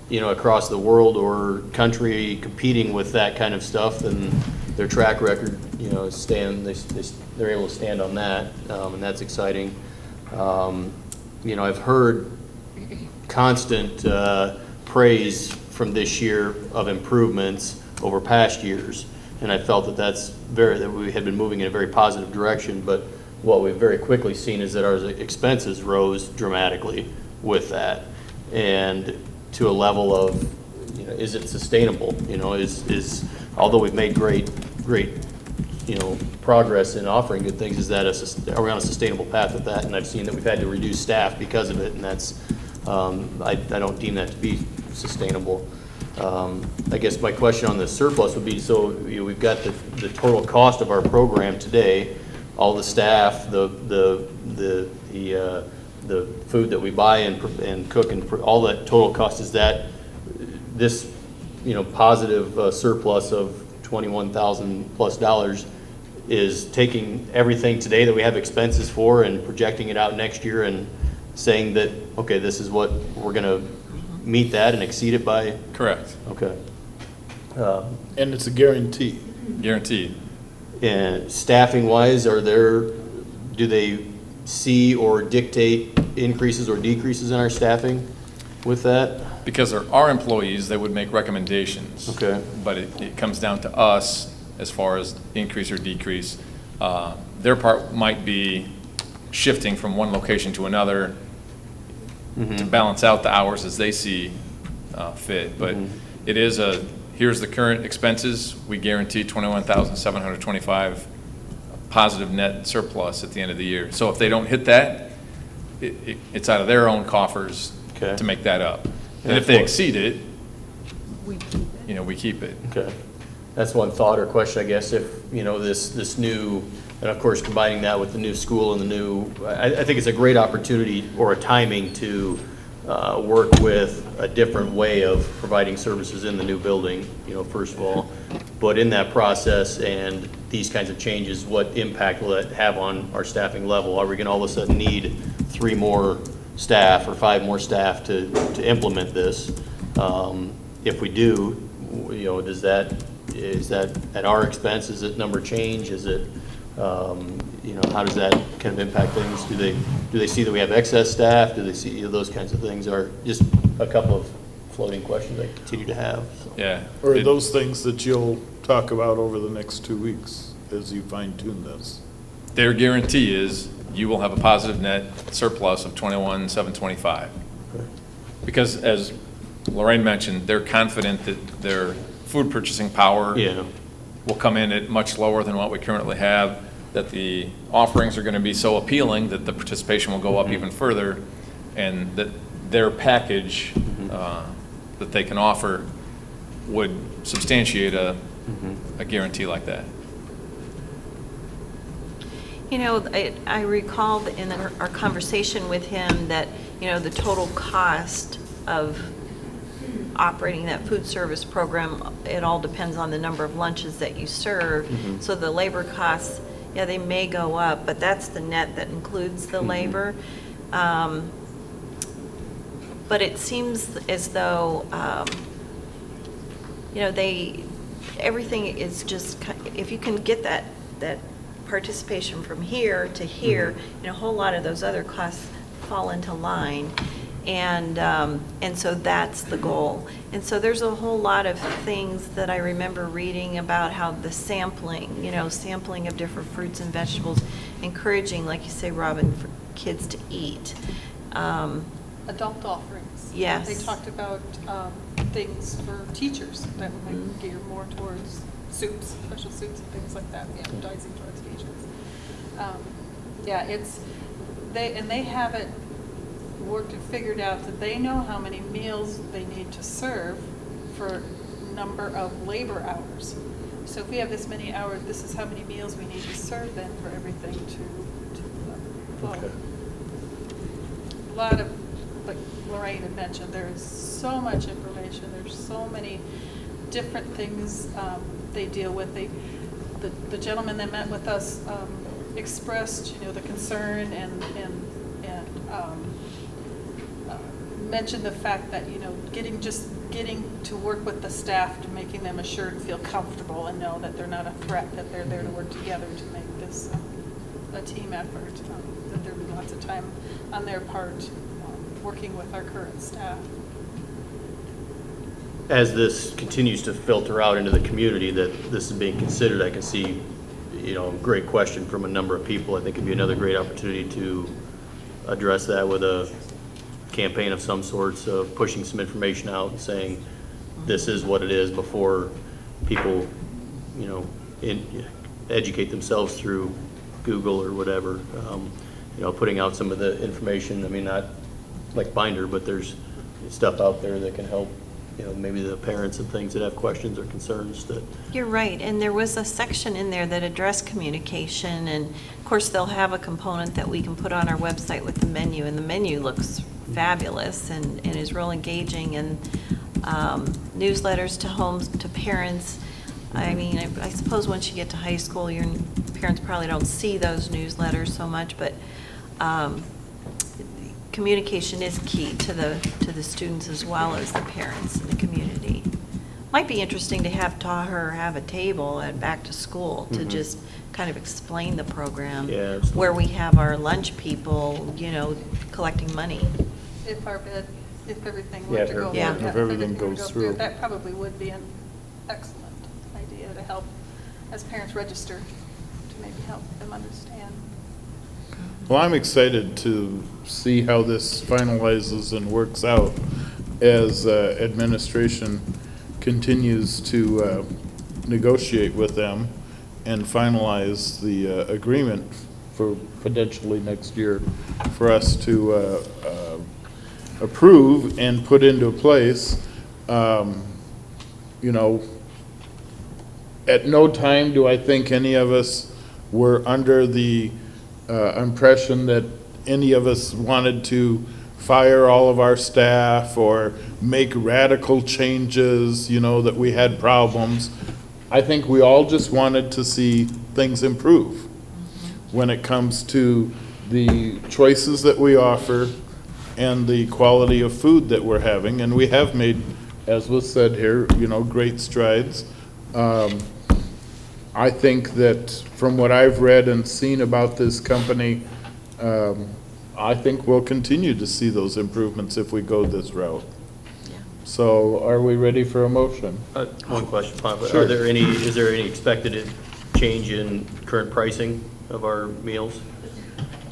you know, across the world or country competing with that kind of stuff, then their track record, you know, they're able to stand on that, and that's exciting. You know, I've heard constant praise from this year of improvements over past years, and I felt that we had been moving in a very positive direction. But what we've very quickly seen is that our expenses rose dramatically with that, and to a level of, you know, is it sustainable? You know, although we've made great, you know, progress in offering good things, are we on a sustainable path with that? And I've seen that we've had to reduce staff because of it, and that's, I don't deem that to be sustainable. I guess my question on the surplus would be, so, you know, we've got the total cost of our program today, all the staff, the food that we buy and cook, and all that total cost, is that this, you know, positive surplus of $21,000+ is taking everything today that we have expenses for and projecting it out next year and saying that, okay, this is what we're gonna meet that and exceed it by? Correct. Okay. And it's a guarantee. Guaranteed. And staffing wise, do they see or dictate increases or decreases in our staffing with that? Because there are employees that would make recommendations. Okay. But it comes down to us as far as increase or decrease. Their part might be shifting from one location to another to balance out the hours as they see fit. But it is here's the current expenses. We guarantee 21,725 positive net surplus at the end of the year. So if they don't hit that, it's out of their own coffers Okay. to make that up. And And if they what- exceed it, We keep it. we keep it. Okay. That's one thought or question, I guess, if, this new, and of course, combining that with the new school and the new, I think it's a great opportunity or a timing to work with a different way of providing services in the new building, first of all. But in that process and these kinds of changes, what impact will it have on our staffing level? Are we gonna all of a sudden need 3 more staff or 5 more staff to implement this? If we do, is that at our expense? Is it number change? Is it, how does that kind of impact things? Do they see that we have excess staff? Do they see those kinds of things? Are just a couple of floating questions I continue to have. So. Yeah. Or It- those things that you'll talk about over the next 2 weeks as you fine tune this. Their guarantee is you will have a positive net surplus of 21,725. Because as Lorraine mentioned, they're confident that their food purchasing power Yeah. will come in at much lower than what we currently have, that the offerings are going to be so appealing that the participation will go up even further, and that their package that they can offer would substantiate a guarantee like that. I recalled in our conversation with him that, the total cost of operating that food service program, it all depends on the number of lunches that you serve. So the labor costs, yeah, they may go up, but that's the net that includes the labor. But it seems as though, everything is just, if you can get that participation from here to here, a whole lot of those other costs fall into line. And so that's the goal. And so there's a whole lot of things that I remember reading about how the sampling, sampling of different fruits and vegetables, encouraging, like you say, Robin, for kids to eat. Adult offerings. Yes. They talked about things for teachers that might gear more towards soups, special soups and things like that, the advertising towards teachers. They have it worked and figured out that they know how many meals they need to serve for number of labor hours. So if we have this many hours, this is how many meals we need to serve then for everything to flow. Okay. A lot of, like Lorraine had mentioned, there is so much information, there's so many different things they deal with. The gentleman that met with us expressed, the concern and mentioned the fact that, getting to work with the staff, to making them assured and feel comfortable and know that they're not a threat, that they're there to work together to make this a team effort, that there'll be lots of time on their part working with our current staff. As this continues to filter out into the community that this is being considered, I can see, great question from a number of people. I think it'd be another great opportunity to address that with a campaign of some sorts, of pushing some information out and saying, this is what it is, before people, educate themselves through Google or whatever. Putting out some of the information, not like binder, but there's stuff out there that can help, maybe the parents and things that have questions or concerns that. You're right, and there was a section in there that addressed communication, and of course, they'll have a component that we can put on our website with the menu, and the menu looks fabulous and is real engaging, and newsletters to homes, to parents, I mean, I suppose once you get to high school, your parents probably don't see those newsletters so much, but communication is key to the students as well as the parents and the community. Might be interesting to have Taher have a table at back to school to just kind of explain the program. Yeah, absolutely. Where we have our lunch people, you know, collecting money. If our bid, if everything Yeah, were to go. Yeah. If everything were to goes go through. That probably would be an excellent idea to help, as parents register, to maybe help them understand. Well, I'm excited to see how this finalizes and works out as administration continues to negotiate with them and finalize the agreement for potentially next year for us to approve and put into place. You know, at no time do I think any of us were under the impression that any of us wanted to fire all of our staff or make radical changes, you know, that we had problems. I think we all just wanted to see things improve when it comes to the choices that we offer and the quality of food that we're having. And we have made, as was said here, you know, great strides. I think that from what I've read and seen about this company, I think we'll continue to see those improvements if we go this route. Yeah. So are we ready for a motion? One question, Bob. Sure. Is there any expected change in current pricing of our meals?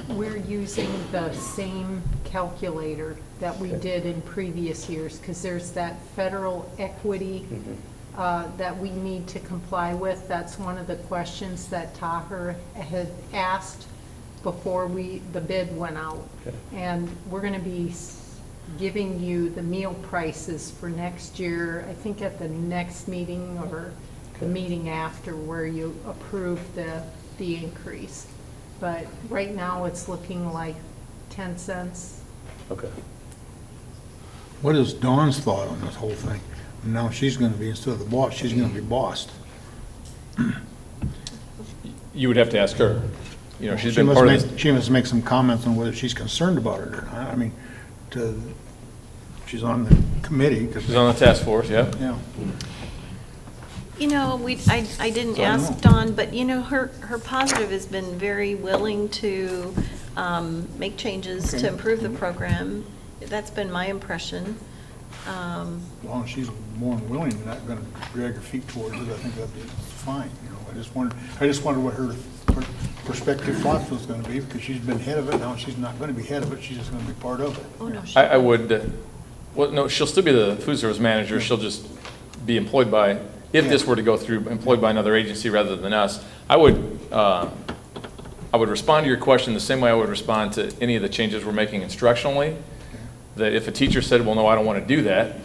We're using the same calculator that we did in previous years, because there's that federal equity that we need to comply with. That's one of the questions that Taher had asked before the bid went out. Okay. And we're going to be giving you the meal prices for next year, I think at the next meeting or the meeting after, where you approve the increase. But right now, it's looking like 10 cents. Okay. What is Dawn's thought on this whole thing? Now she's gonna be, instead of the boss, she's gonna be bossed. You would have to ask her. You know, she's She been must part make, of this. she must make some comments on whether she's concerned about it or not. I mean, she's on the committee. 'Cause- She's on the task force, yeah. Yeah. You know, I didn't So I don't ask know. Dawn, but you know, her positive has been very willing to make changes to Okay. improve the program. That's been my impression. As long as she's more than willing, and not gonna drag her feet towards it, I think that'd be fine, you know. I just wondered what her perspective thoughts was gonna be, because she's been head of it, now she's not gonna be head of it, she's just gonna be part of it. Oh, no, she. I would, well, no, she'll still be the food service manager. She'll just be employed by, if this were to go through, employed by another agency rather than us. I would respond to your question the same way I would respond to any of the changes we're making instructionally. That if a teacher said, well, no, I don't want to do that,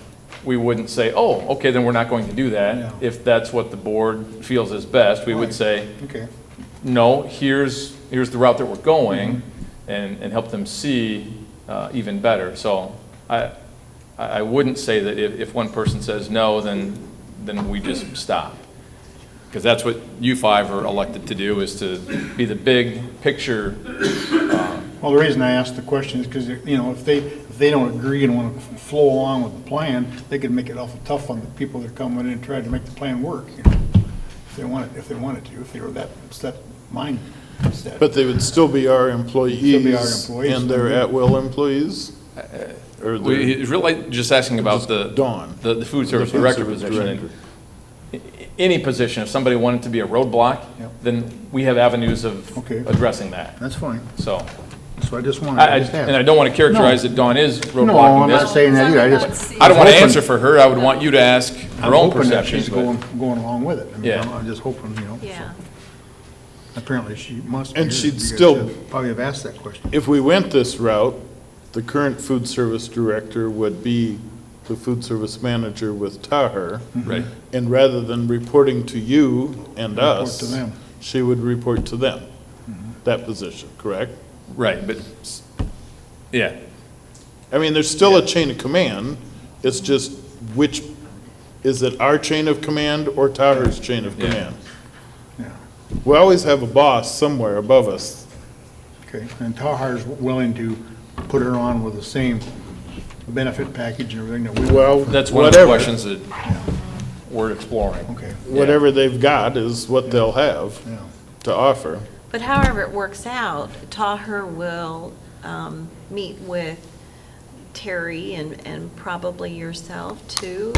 we wouldn't say, oh, okay, then we're not going to do that. Yeah. If that's what the board feels is best, we would Right. say, Okay. no, here's the route that we're going, and help them see even better. So I wouldn't say that if one person says no, then we just stop. Because that's what you five are elected to do, is to be the big picture. Well, the reason I asked the question is because, you know, if they don't agree and want to flow along with the plan, they could make it awful tough on the people that are coming in and try to make the plan work, you know, if they wanted to, if they were that mindset. But they would still be our employees. Still be our employees. And they're at-will employees? Or they're It's really just asking about Dawn. the food service The food director service position. director. Any position, if somebody wanted to be a roadblock, Yep. then we have avenues of Okay. addressing that. That's fine. So, So I just wanted to just ask. and I don't want to characterize No. that Dawn is No, roadblocking I'm not this. saying that either. I I don't want to hoping- answer for her. I would want you to ask I'm her own hoping that perceptions. she's but- going along with it. I mean, Yeah. I'm just hoping, you know. so. Yeah. Apparently she must. And be, she'd because still- she'd probably have asked that question. If we went this route, the current food service director would be the food service manager with Taher. Right. And rather than reporting to you and Report us. to them. She would report to them, that position, correct? Right, but, yeah. I mean, there's still a chain of command, it's just which is it our chain of command or Taher's chain of Yeah. command? Yeah. We always have a boss somewhere above us. Okay, and Tahar's willing to put her on with the same benefit package and everything that we. Well, That's one of the whatever. questions that we're exploring. Okay, Whatever they've got is what they'll have yeah. to offer. But however it works out, Taher will meet with Terry and probably yourself too,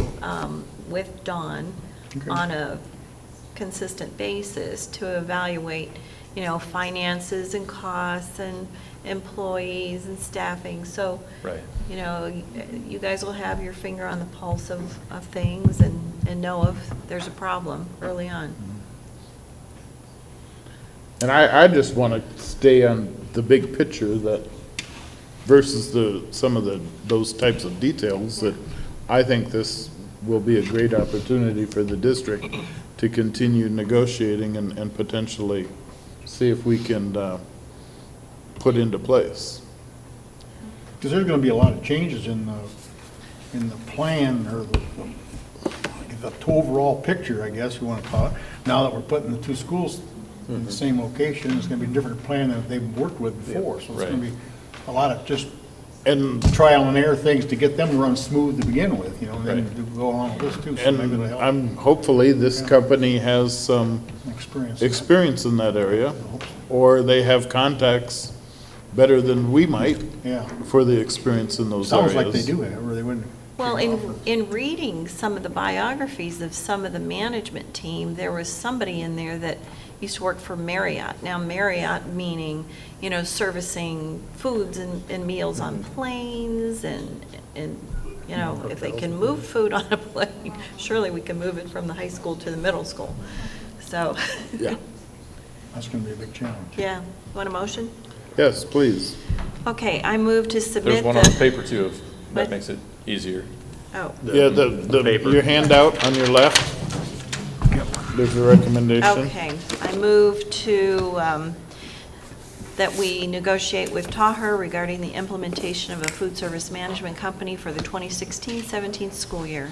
with Dawn Okay. on a consistent basis to evaluate, finances and costs and employees and staffing. So, Right. you guys will have your finger on the pulse of things and know if there's a problem early on. And I just want to stay on the big picture that versus some of those types of details that I think this will be a great opportunity for the district to continue negotiating and potentially see if we can put into place. Because there's gonna be a lot of changes in the plan or the overall picture, I guess you wanna call it. Now that we're putting the two schools in the same location, it's gonna be a different plan than they've worked with before. So it's gonna Right. be a lot of just And trial and error things to get them to run smooth to begin with, and then Right. to go along with this too. So maybe it'll And help hopefully this company has some experience. experience in that area, or they have contacts better than we might Yeah. for the experience in those areas. Sounds like they do have, or they wouldn't. Well, in reading some of the biographies of some of the management team, there was somebody in there that used to work for Marriott. Now, Marriott meaning, servicing foods and meals on planes and, if they can move food on a plane, surely we can move it from the high school to the middle school. So, Yeah. That's gonna be a big challenge. yeah. Want a motion? Yes, please. Okay, I move to submit There's one on paper too, if What? that makes it easier. Oh, Yeah, the paper. your handout on your left, there's a recommendation. okay. I move to, that we negotiate with Taher regarding the implementation of a food service management company for the 2016-17 school year.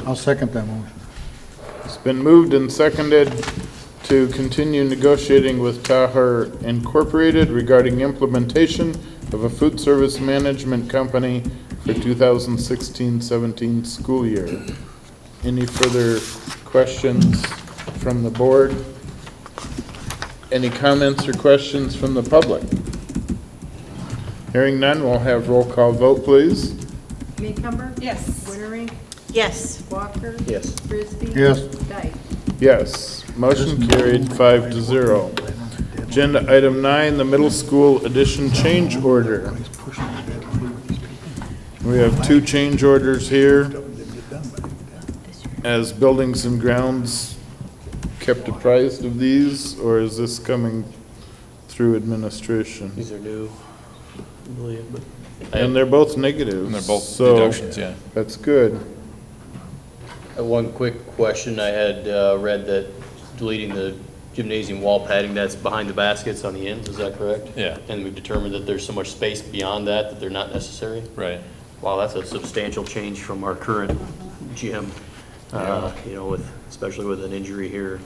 I'll second that motion. It's been moved and seconded to continue negotiating with Taher Incorporated regarding implementation of a food service management company for 2016-17 school year. Any further questions from the board? Any comments or questions from the public? Hearing none, we'll have roll call vote, please. Maycumber? Yes. Winteringer? Yes. Walker? Yes. Frisbee? Yes. Dyke? Yes, motion carried 5-0. Agenda item 9, the middle school addition change order. We have 2 change orders here. As Buildings and Grounds kept apprised of these, or is this coming through administration? These are new, I believe, but. And they're both negatives. And they're both so deductions, yeah. That's good. One quick question, I had read that deleting the gymnasium wall padding, that's behind the baskets on the ends, is that correct? Yeah. And we've determined that there's so much space beyond that they're not necessary? Right. Wow, that's a substantial change from our current gym, especially with an injury here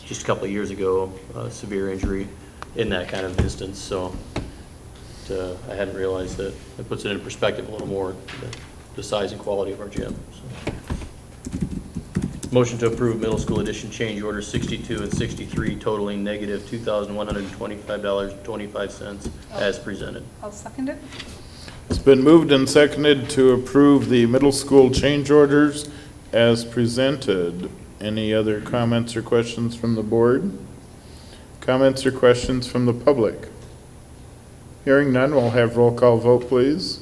just a couple of years ago, a severe injury in that kind of distance, so I hadn't realized that. It puts it in perspective a little more, the size and quality of our gym. So. Motion to approve middle school addition change orders 62 and 63 totaling negative $2,125.25 as presented. I'll second it. It's been moved and seconded to approve the middle school change orders as presented. Any other comments or questions from the board? Comments or questions from the public? Hearing none, we'll have roll call vote, please.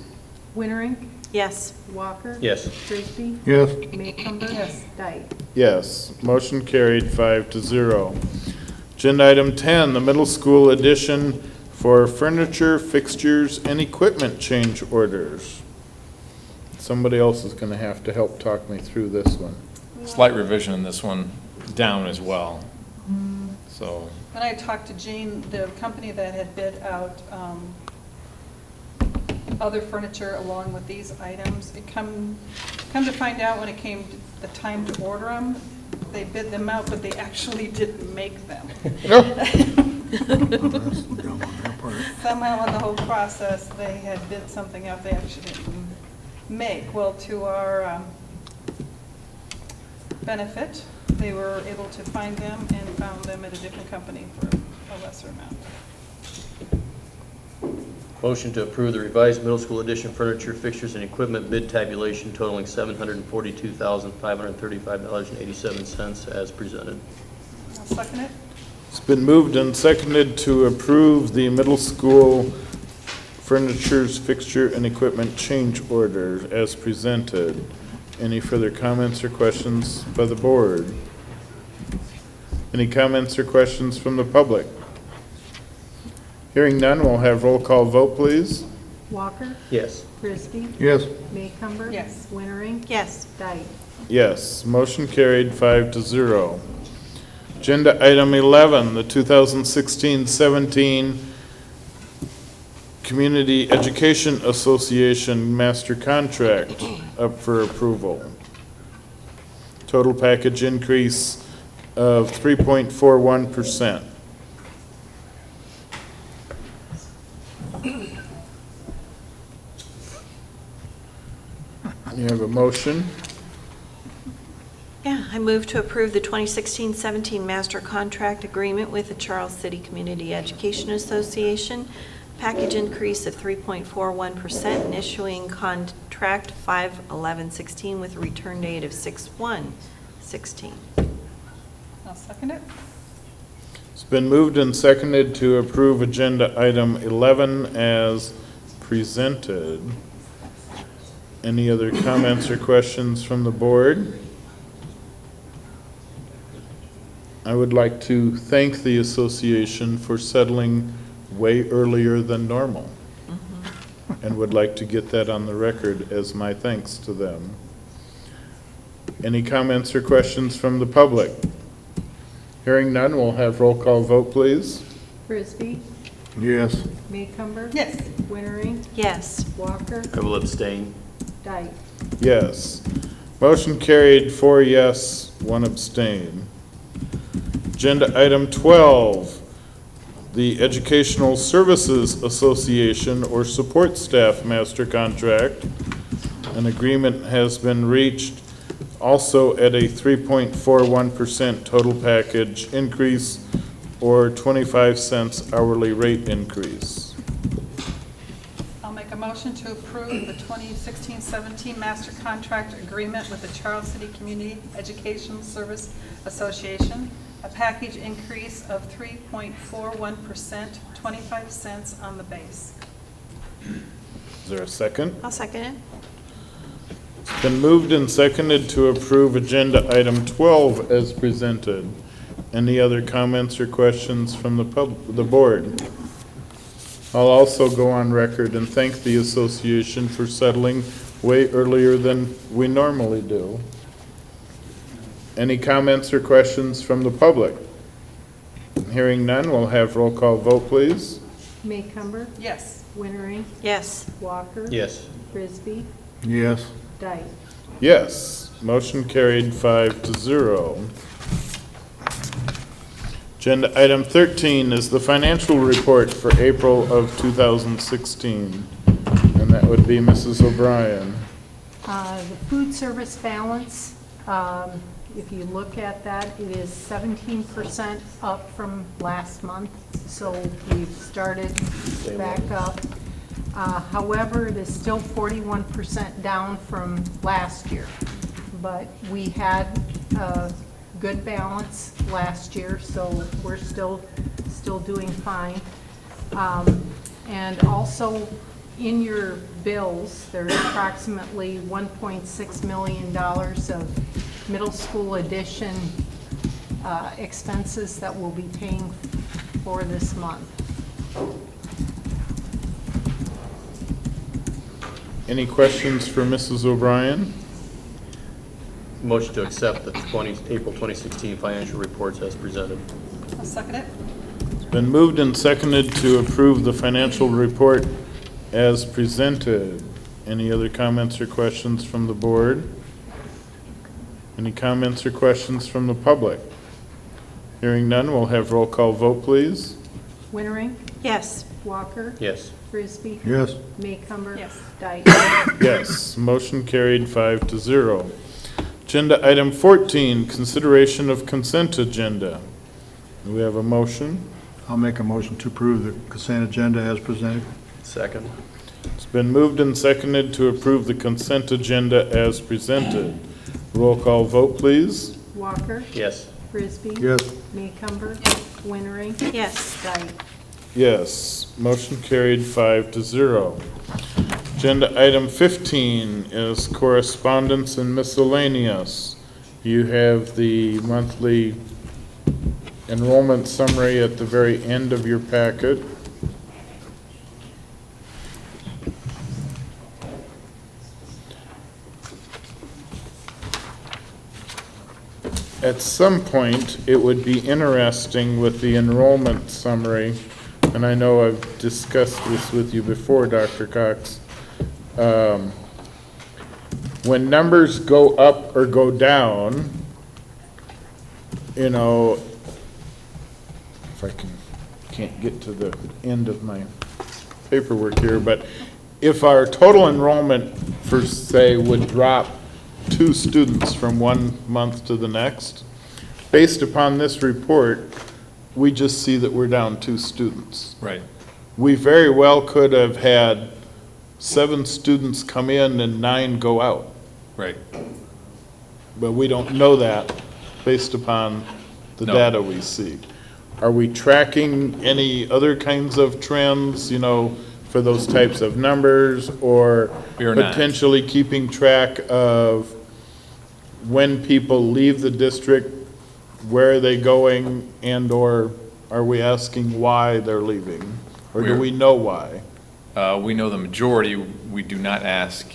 Winteringer? Yes. Walker? Yes. Frisbee? Yes. Maycumber? Yes. Dyke? Yes, motion carried 5-0. Agenda item 10, the middle school addition for furniture, fixtures, and equipment change orders. Somebody else is going to have to help talk me through this one. Slight revision in this one, down as well. So, When I talked to Jean, the company that had bid out other furniture along with these items, it come to find out when it came the time to order them. They bid them out, but they actually didn't make them. Somehow in the whole process, they had bid something out they actually didn't make. Well, to our benefit, they were able to find them and found them at a different company for a lesser amount. Motion to approve the revised middle school addition furniture, fixtures, and equipment bid tabulation totaling $742,535.87 as presented. I'll second it. It's been moved and seconded to approve the middle school furnitures, fixture, and equipment change order as presented. Any further comments or questions by the board? Any comments or questions from the public? Hearing none, we'll have roll call vote, please. Walker? Yes. Frisbee? Yes. Maycumber? Yes. Wintering? Yes. Dyke? Yes, motion carried 5-0. Agenda item 11, the 2016-17 Community Education Association Master Contract up for approval. Total package increase of 3.41%. You have a motion? Yeah, I move to approve the 2016-17 master contract agreement with the Charles City Community Education Association, package increase of 3.41% and issuing contract 5/11/16 with a return date of 6/1/16. I'll second it. It's been moved and seconded to approve agenda item 11 as presented. Any other comments or questions from the board? I would like to thank the association for settling way earlier than normal, and would like to get that on the record as my thanks to them. Any comments or questions from the public? Hearing none, we'll have roll call vote, please. Frisbee? Yes. Maycumber? Yes. Wintering? Yes. Walker? I will abstain. Dyke? Yes. Motion carried, 4 yes, 1 abstain. Agenda item 12, the Educational Services Association or Support Staff Master Contract. An agreement has been reached also at a 3.41% total package increase or 25 cents hourly rate increase. I'll make a motion to approve the 2016-17 master contract agreement with the Charles City Community Education Service Association, a package increase of 3.41%, 25 cents on the base. Is there a second? I'll second it. It's been moved and seconded to approve agenda item 12 as presented. Any other comments or questions from the board? I'll also go on record and thank the association for settling way earlier than we normally do. Any comments or questions from the public? Hearing none, we'll have roll call vote, please. Maycumber? Yes. Wintering? Yes. Walker? Yes. Frisbee? Yes. Dyke? Yes, motion carried 5-0. Agenda item 13 is the financial report for April of 2016, and that would be Mrs. O'Brien. The food service balance, if you look at that, it is 17% up from last month, so we've started back up. However, it is still 41% down from last year, but we had a good balance last year, so we're still doing fine. And also, in your bills, there's approximately $1.6 million of middle school addition expenses that we'll be paying for this month. Any questions for Mrs. O'Brien? Motion to accept the April 2016 financial reports as presented. I'll second it. It's been moved and seconded to approve the financial report as presented. Any other comments or questions from the board? Any comments or questions from the public? Hearing none, we'll have roll call vote, please. Winnering, Yes. Walker, Yes. Frisbee, Yes. Maycumber. Yes. Dyke. Yes, motion carried 5-0. Agenda item 14, consideration of consent agenda. Do we have a motion? I'll make a motion to approve the consent agenda as presented. Second. It's been moved and seconded to approve the consent agenda as presented. Roll call vote, please. Walker, Yes. Frisbee. Yes. Maycumber. Winnering, Yes. Dyke. Yes, motion carried 5-0. Agenda item 15 is correspondence and miscellaneous. You have the monthly enrollment summary at the very end of your packet. At some point, it would be interesting with the enrollment summary, and I know I've discussed this with you before, Dr. Cox. When numbers go up or go down, you know, if I can't get to the end of my paperwork here, but if our total enrollment, for say, would drop 2 students from one month to the next, based upon this report, we just see that we're down 2 students. Right. We very well could have had 7 students come in and 9 go out, Right. but we don't know that based upon the No. data we see. Are we tracking any other kinds of trends, you know, for those types of numbers, or We are not. potentially keeping track of when people leave the district, where are they going, and/or are we asking why they're leaving? Or do We're- we know why? We know the majority, we do not ask.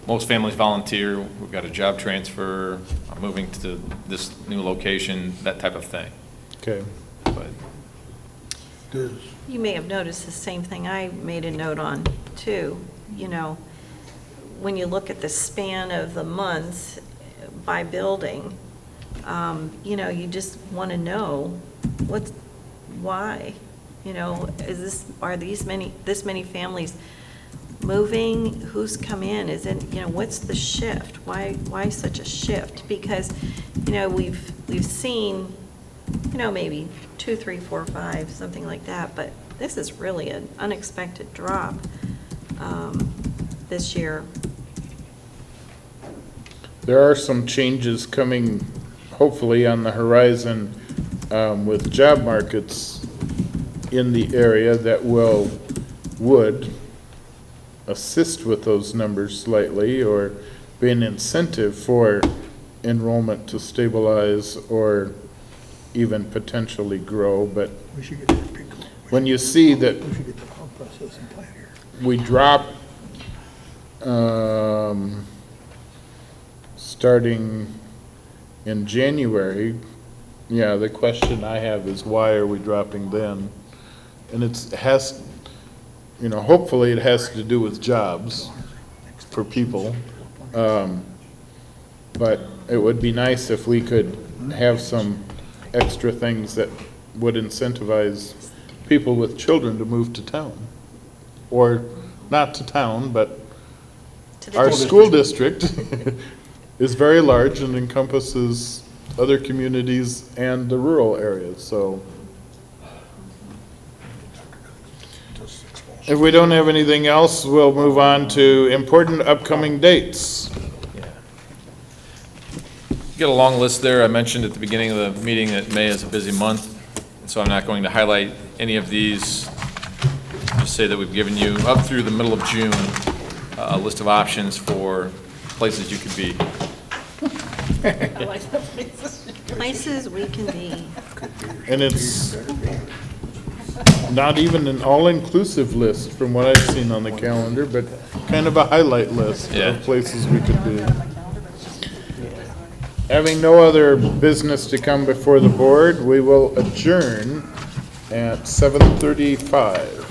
Most families volunteer, we've got a job transfer, I'm moving to this new location, that type of thing. Okay. But You may have noticed the same thing I made a note on, too. You know, when you look at the span of the months by building, you know, you just want to know why? You know, are this many families moving? Who's come in? Is it, you know, what's the shift? Why such a shift? Because, you know, we've seen, you know, maybe 2, 3, 4, 5, something like that, but this is really an unexpected drop this year. There are some changes coming, hopefully, on the horizon with job markets in the area that would assist with those numbers slightly, or be an incentive for enrollment to stabilize or even potentially grow. But We should get that pretty cool. when you see that We should get the whole processing plant here. we drop, starting in January, yeah, the question I have is why are we dropping then? And it has, you know, hopefully it has to do with jobs for people. But it would be nice if we could have some extra things that would incentivize people with children to move to town. Or not to town, but To the our district. school district is very large and encompasses other communities and the rural areas, so. If we don't have anything else, we'll move on to important upcoming dates. got a long list there. I mentioned at the beginning of the meeting that May is a busy month, so I'm not going to highlight any of these. Just say that we've given you, up through the middle of June, a list of options for places you could be. I like the places. Places we can be. And it's not even an all-inclusive list from what I've seen on the calendar, but kind of a highlight list Yeah. of places we could be. Having no other business to come before the board, we will adjourn at 7:35.